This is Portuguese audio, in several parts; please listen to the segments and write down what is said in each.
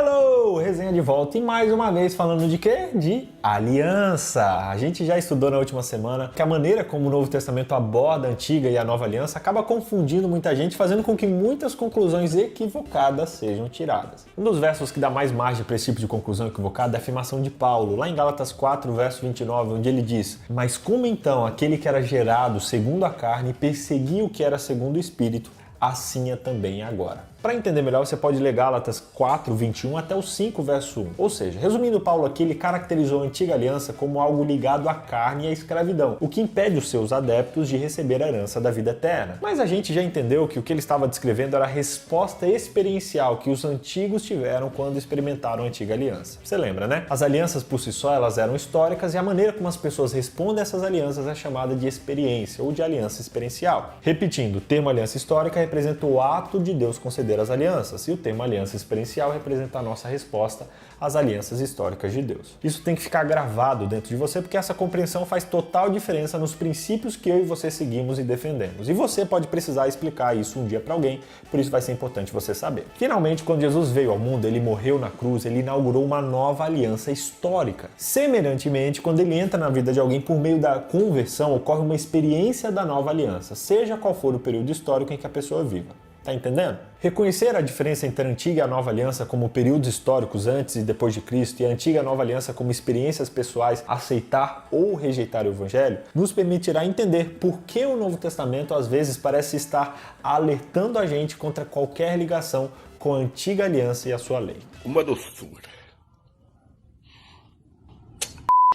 Hello! Resenha de volta e mais uma vez falando de quê? De aliança. A gente já estudou na última semana que a maneira como o Novo Testamento aborda a Antiga e a Nova Aliança acaba confundindo muita gente, fazendo com que muitas conclusões equivocadas sejam tiradas. Um dos versos que dá mais margem para esse tipo de conclusão equivocada é a afirmação de Paulo, lá em Gálatas 4, verso 29, onde ele diz: "Mas como então aquele que era gerado segundo a carne perseguia o que era segundo o Espírito, assim é também agora." Para entender melhor, você pode ler Gálatas 4, 21 até o 5, verso 1. Ou seja, resumindo Paulo aqui, ele caracterizou a antiga aliança como algo ligado à carne e à escravidão, o que impede os seus adeptos de receber a herança da vida eterna. Mas a gente já entendeu que o que ele estava descrevendo era a resposta experiencial que os antigos tiveram quando experimentaram a antiga aliança. Você lembra, né? As alianças por si só, elas eram históricas e a maneira como as pessoas respondem a essas alianças é chamada de experiência ou de aliança experiencial. Repetindo, o termo aliança histórica representa o ato de Deus conceder as alianças, e o termo aliança experiencial representa a nossa resposta às alianças históricas de Deus. Isso tem que ficar gravado dentro de você, porque essa compreensão faz total diferença nos princípios que eu e você seguimos e defendemos. E você pode precisar explicar isso um dia para alguém, por isso vai ser importante você saber. Finalmente, quando Jesus veio ao mundo, ele morreu na cruz, ele inaugurou uma nova aliança histórica. Semelhantemente, quando ele entra na vida de alguém por meio da conversão, ocorre uma experiência da nova aliança, seja qual for o período histórico em que a pessoa viva. Tá entendendo? Reconhecer a diferença entre a antiga e a nova aliança como períodos históricos antes e depois de Cristo e a antiga e a nova aliança como experiências pessoais, aceitar ou rejeitar o evangelho, nos permitirá entender por que o Novo Testamento às vezes parece estar alertando a gente contra qualquer ligação com a antiga aliança e a sua lei. Uma doçura.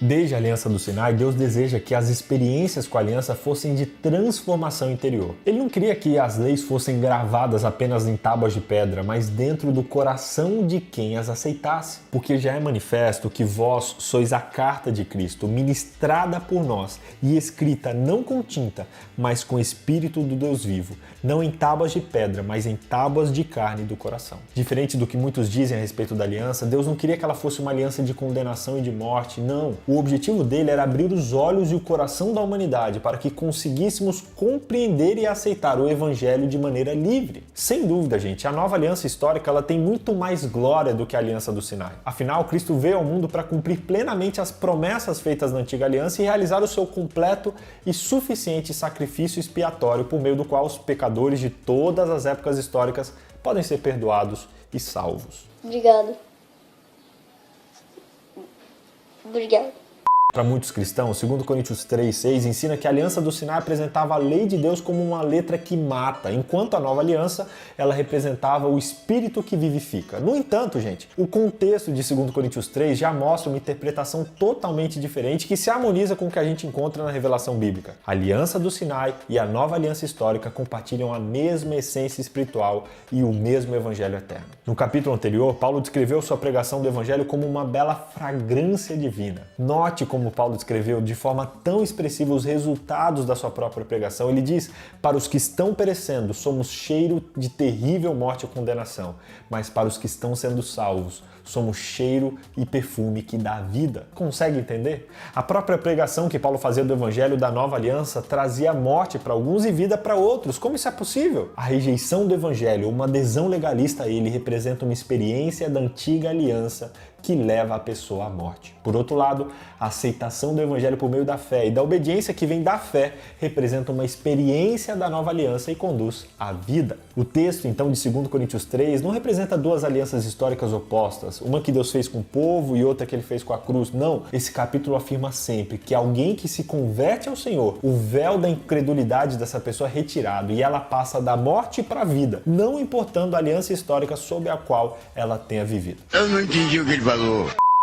Desde a Aliança do Sinai, Deus deseja que as experiências com a aliança fossem de transformação interior. Ele não queria que as leis fossem gravadas apenas em tábuas de pedra, mas dentro do coração de quem as aceitasse. Porque já é manifesto que vós sois a carta de Cristo, ministrada por nós e escrita não com tinta, mas com o Espírito do Deus vivo, não em tábuas de pedra, mas em tábuas de carne do coração. Diferente do que muitos dizem a respeito da aliança, Deus não queria que ela fosse uma aliança de condenação e de morte, não. O objetivo dele era abrir os olhos e o coração da humanidade para que conseguíssemos compreender e aceitar o evangelho de maneira livre. Sem dúvida, gente, a nova aliança histórica ela tem muito mais glória do que a aliança do Sinai. Afinal, Cristo veio ao mundo para cumprir plenamente as promessas feitas na antiga aliança e realizar o seu completo e suficiente sacrifício expiatório por meio do qual os pecadores de todas as épocas históricas podem ser perdoados e salvos. Obrigado. Para muitos cristãos, 2 Coríntios 3:6 ensina que a aliança do Sinai apresentava a lei de Deus como uma letra que mata, enquanto a nova aliança ela representava o espírito que vivifica. No entanto, gente, o contexto de 2 Coríntios 3 já mostra uma interpretação totalmente diferente que se harmoniza com o que a gente encontra na revelação bíblica. A aliança do Sinai e a nova aliança histórica compartilham a mesma essência espiritual e o mesmo evangelho eterno. No capítulo anterior, Paulo descreveu sua pregação do evangelho como uma bela fragrância divina. Note como Paulo descreveu de forma tão expressiva os resultados da sua própria pregação. Ele diz: para os que estão perecendo, somos cheiro de terrível morte e condenação, mas para os que estão sendo salvos, somos cheiro e perfume que dá vida. Consegue entender? A própria pregação que Paulo fazia do evangelho da nova aliança trazia morte para alguns e vida para outros. Como isso é possível? A rejeição do evangelho, uma adesão legalista a ele, representa uma experiência da antiga aliança que leva a pessoa à morte. Por outro lado, a aceitação do evangelho por meio da fé e da obediência que vem da fé representa uma experiência da nova aliança e conduz à vida. O texto, então, de 2 Coríntios 3 não representa duas alianças históricas opostas, uma que Deus fez com o povo e outra que ele fez com a cruz. Não, esse capítulo afirma sempre que alguém que se converte ao Senhor, o véu da incredulidade dessa pessoa é retirado e ela passa da morte para a vida, não importando a aliança histórica sob a qual ela tenha vivido. Eu não entendi o que ele falou.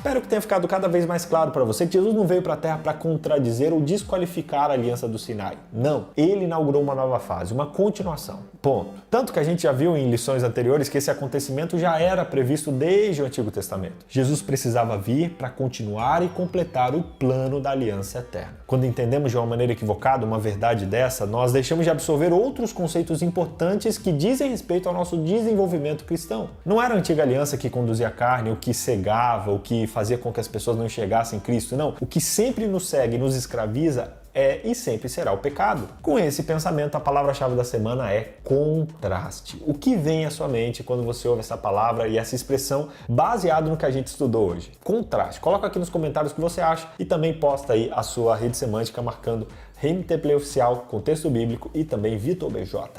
Espero que tenha ficado cada vez mais claro para você que Jesus não veio para a Terra para contradizer ou desqualificar a aliança do Sinai. Não, ele inaugurou uma nova fase, uma continuação. Ponto. Tanto que a gente já viu em lições anteriores que esse acontecimento já era previsto desde o Antigo Testamento. Jesus precisava vir para continuar e completar o plano da aliança eterna. Quando entendemos de uma maneira equivocada uma verdade dessa, nós deixamos de absorver outros conceitos importantes que dizem respeito ao nosso desenvolvimento cristão. Não era a antiga aliança que conduzia a carne, o que cegava, o que fazia com que as pessoas não enxergassem Cristo, não. O que sempre nos segue e nos escraviza é e sempre será o pecado. Com esse pensamento, a palavra-chave da semana é contraste. O que vem à sua mente quando você ouve essa palavra e essa expressão baseado no que a gente estudou hoje? Contraste. Coloca aqui nos comentários o que você acha e também posta aí a sua rede semântica marcando RMT Play Oficial, Contexto Bíblico e também Vitor BJ.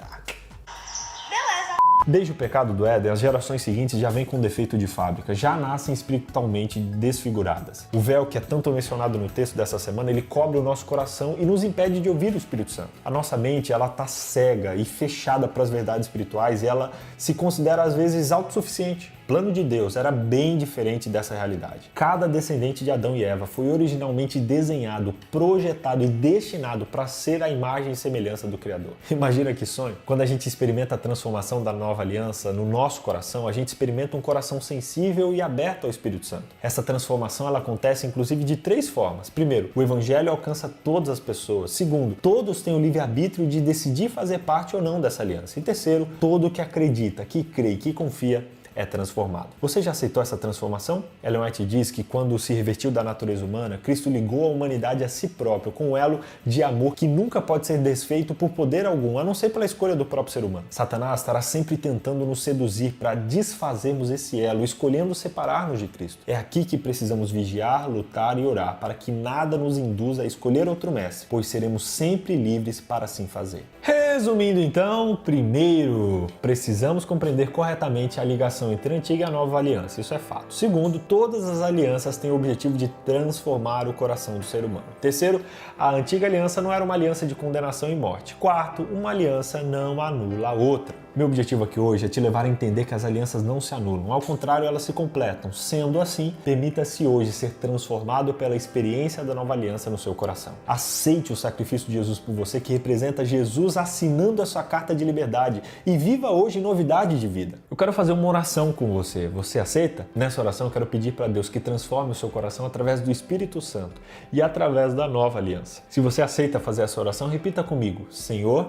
Desde o pecado do Éden, as gerações seguintes já vêm com defeito de fábrica, já nascem espiritualmente desfiguradas. O véu que é tanto mencionado no texto dessa semana, ele cobre o nosso coração e nos impede de ouvir o Espírito Santo. A nossa mente, ela tá cega e fechada para as verdades espirituais e ela se considera às vezes autossuficiente. O plano de Deus era bem diferente dessa realidade. Cada descendente de Adão e Eva foi originalmente desenhado, projetado e destinado para ser a imagem e semelhança do Criador. Imagina que sonho! Quando a gente experimenta a transformação da nova aliança no nosso coração, a gente experimenta um coração sensível e aberto ao Espírito Santo. Essa transformação ela acontece inclusive de 3 formas. Primeiro, o Evangelho alcança todas as pessoas. Segundo, todos têm o livre-arbítrio de decidir fazer parte ou não dessa aliança. E terceiro, todo que acredita, que crê e que confia é transformado. Você já aceitou essa transformação? Ellen White diz que quando se revestiu da natureza humana, Cristo ligou a humanidade a si próprio com um elo de amor que nunca pode ser desfeito por poder algum, a não ser pela escolha do próprio ser humano. Satanás estará sempre tentando nos seduzir para desfazermos esse elo, escolhendo separar-nos de Cristo. É aqui que precisamos vigiar, lutar e orar para que nada nos induza a escolher outro mestre, pois seremos sempre livres para assim fazer. Resumindo então, primeiro, precisamos compreender corretamente a ligação entre a antiga e a nova aliança, isso é fato. Segundo, todas as alianças têm o objetivo de transformar o coração do ser humano. Terceiro, a antiga aliança não era uma aliança de condenação e morte. Quarto, uma aliança não anula a outra. Meu objetivo aqui hoje é te levar a entender que as alianças não se anulam, ao contrário, elas se completam. Sendo assim, permita-se hoje ser transformado pela experiência da nova aliança no seu coração. Aceite o sacrifício de Jesus por você, que representa Jesus assinando a sua carta de liberdade, e viva hoje novidade de vida. Eu quero fazer uma oração com você. Você aceita? Nessa oração eu quero pedir para Deus que transforme o seu coração através do Espírito Santo e através da nova aliança. Se você aceita fazer essa oração, repita comigo: Senhor,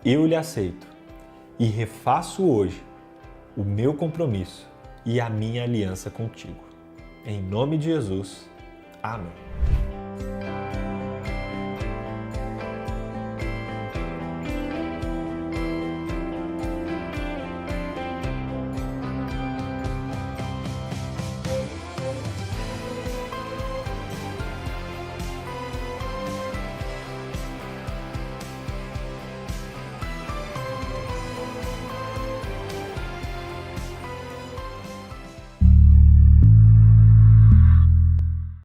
eu lhe aceito e refaço hoje o meu compromisso e a minha aliança contigo. Em nome de Jesus. Amém.